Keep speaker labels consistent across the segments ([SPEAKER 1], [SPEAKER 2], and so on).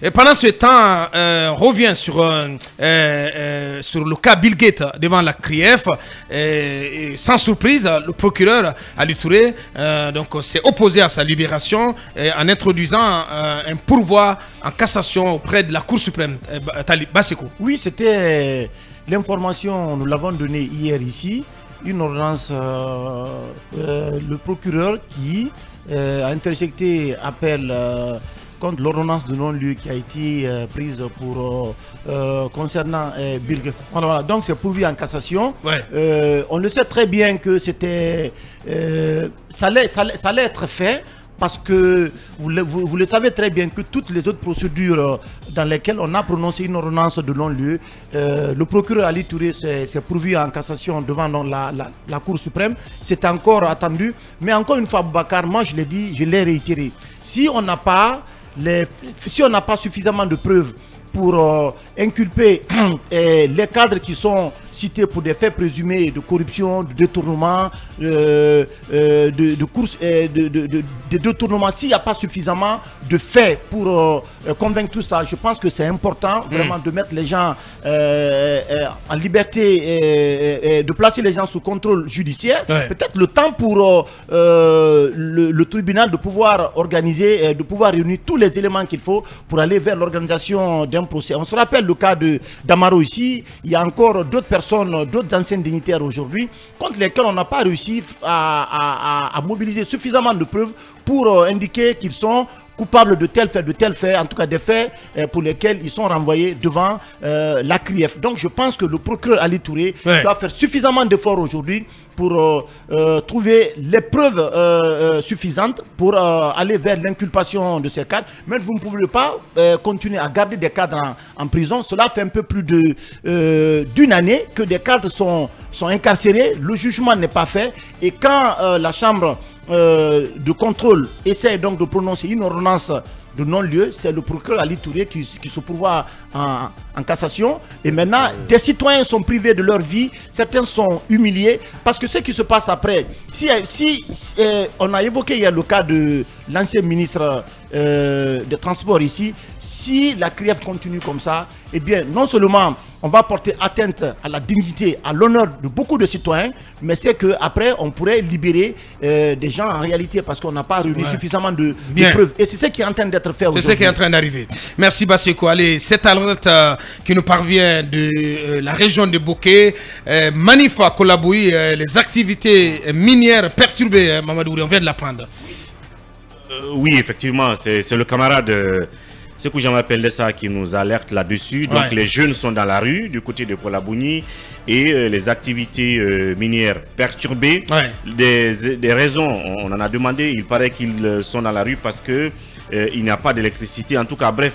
[SPEAKER 1] Et pendant ce temps, on revient sur le cas Bill Gates devant la CRIEF. Sans surprise, le procureur Ali Touré s'est opposé à sa libération en introduisant un pourvoi en cassation auprès de la Cour suprême. Talib Basseko.
[SPEAKER 2] Oui, c'était l'information, nous l'avons donnée hier ici. Une ordonnance, le procureur qui a interjecté appel contre l'ordonnance de non-lieu qui a été prise pour concernant Bill Gates. Voilà, donc c'est pourvu en cassation. Ouais. On le sait très bien que c'était ça allait être fait. Parce que vous le savez très bien que toutes les autres procédures dans lesquelles on a prononcé une ordonnance de non-lieu, le procureur Ali Touré s'est pourvu en cassation devant la Cour suprême. C'est encore attendu. Mais encore une fois, Boubacar, moi je l'ai dit, je l'ai réitéré. Si on n'a pas suffisamment de preuves pour inculper les cadres qui sont cités pour des faits présumés de corruption, de détournement, de course, de détournement, s'il n'y a pas suffisamment de faits pour convaincre tout ça, je pense que c'est important vraiment de mettre les gens en liberté, de placer les gens sous contrôle judiciaire. Ouais. Peut-être le temps pour le tribunal de pouvoir organiser, de pouvoir réunir tous les éléments qu'il faut pour aller vers l'organisation d'un procès. On se rappelle le cas d'Amaro ici, il y a encore d'autres personnes, d'autres anciens dignitaires aujourd'hui, contre lesquels on n'a pas réussi à mobiliser suffisamment de preuves pour indiquer qu'ils sont coupables de tel fait, en tout cas des faits pour lesquels ils sont renvoyés devant la CRIEF. Donc je pense que le procureur Ali Touré doit faire suffisamment d'efforts aujourd'hui pour trouver les preuves suffisantes pour aller vers l'inculpation de ces cadres. Mais vous ne pouvez pas continuer à garder des cadres en prison. Cela fait un peu plus d'une année que des cadres sont incarcérés, le jugement n'est pas fait et quand la chambre de contrôle essaie donc de prononcer une ordonnance de non-lieu, c'est le procureur Ali Touré qui se pourvoit en cassation. Et maintenant, des citoyens sont privés de leur vie, certains sont humiliés, parce que ce qui se passe après, on a évoqué hier le cas de l'ancien ministre des Transports ici, si la CRIEF continue comme ça, eh bien, non seulement on va porter atteinte à la dignité, à l'honneur de beaucoup de citoyens, mais c'est qu'après, on pourrait libérer des gens en réalité parce qu'on n'a pas réuni suffisamment de preuves. Et c'est ce qui est en train d'être fait aujourd'hui.
[SPEAKER 1] C'est ce qui est en train d'arriver. Merci Basseko. Allez, cette alerte qui nous parvient de la région de Bokeh, Manifa Kolaboui, les activités minières perturbées, Mamadou, on vient de l'apprendre.
[SPEAKER 3] Oui, effectivement, c'est le camarade... Ce que j'en appelle ça qui nous alerte là-dessus. Donc les jeunes sont dans la rue du côté de Kolabouni et les activités minières perturbées. Des raisons, on en a demandé, il paraît qu'ils sont dans la rue parce que il n'y a pas d'électricité. En tout cas, bref,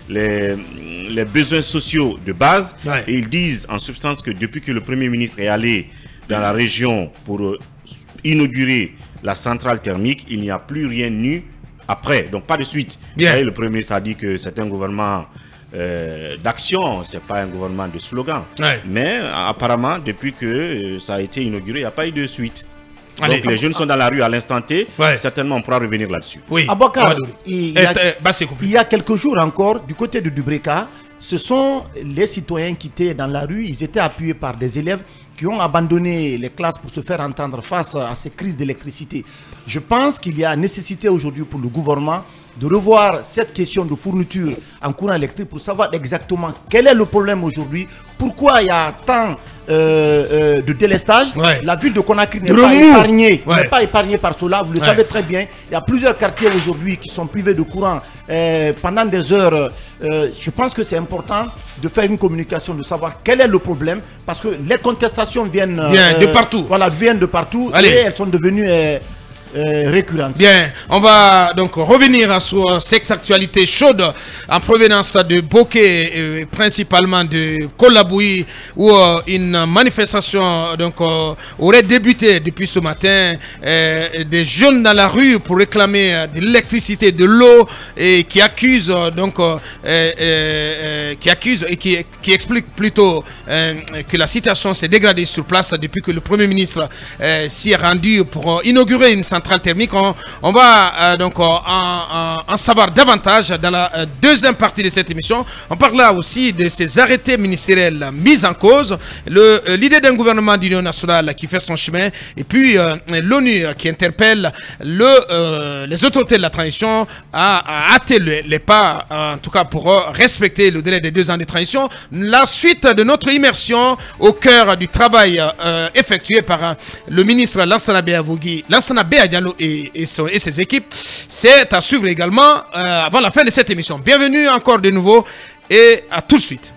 [SPEAKER 3] les besoins sociaux de base. Et ils disent en substance que depuis que le Premier ministre est allé dans la région pour inaugurer la centrale thermique, il n'y a plus rien nu après, donc pas de suite. Le Premier ministre a dit que c'est un gouvernement d'action, c'est pas un gouvernement de slogan. Mais apparemment, depuis que ça a été inauguré, il n'y a pas eu de suite. Donc les jeunes sont dans la rue à l'instant T, certainement on pourra revenir là-dessus.
[SPEAKER 2] Oui. Aboubacar, il y a quelques jours encore, du côté de Dubreka, ce sont les citoyens qui étaient dans la rue, ils étaient appuyés par des élèves qui ont abandonné les classes pour se faire entendre face à ces crises d'électricité. Je pense qu'il y a nécessité aujourd'hui pour le gouvernement de revoir cette question de fourniture en courant électrique pour savoir exactement quel est le problème aujourd'hui, pourquoi il y a tant de délestage. La ville de Conakry n'est pas épargnée par cela, vous le savez très bien. Il y a plusieurs quartiers aujourd'hui qui sont privés de courant pendant des heures. Je pense que c'est important de faire une communication, de savoir quel est le problème, parce que les contestations viennent
[SPEAKER 1] de partout.
[SPEAKER 2] Voilà, viennent de partout. Et elles sont devenues récurrente.
[SPEAKER 1] Bien, on va donc revenir sur cette actualité chaude en provenance de Bokeh, principalement de Kolaboui, où une manifestation donc aurait débuté depuis ce matin. Des jeunes dans la rue pour réclamer de l'électricité, de l'eau, et qui accusent donc qui explique plutôt que la situation s'est dégradée sur place depuis que le Premier ministre s'y est rendu pour inaugurer une centrale centrales thermiques. On va donc en savoir davantage dans la deuxième partie de cette émission. On parlera aussi de ces arrêtés ministériels mis en cause, l'idée d'un gouvernement d'union nationale qui fait son chemin, et puis l'ONU qui interpelle les autorités de la transition à hâter les pas, en tout cas pour respecter le délai de 2 ans de transition. La suite de notre immersion au cœur du travail effectué par le ministre Lansana Diallo et ses équipes, c'est à suivre également avant la fin de cette émission. Bienvenue encore de nouveau et à tout de suite.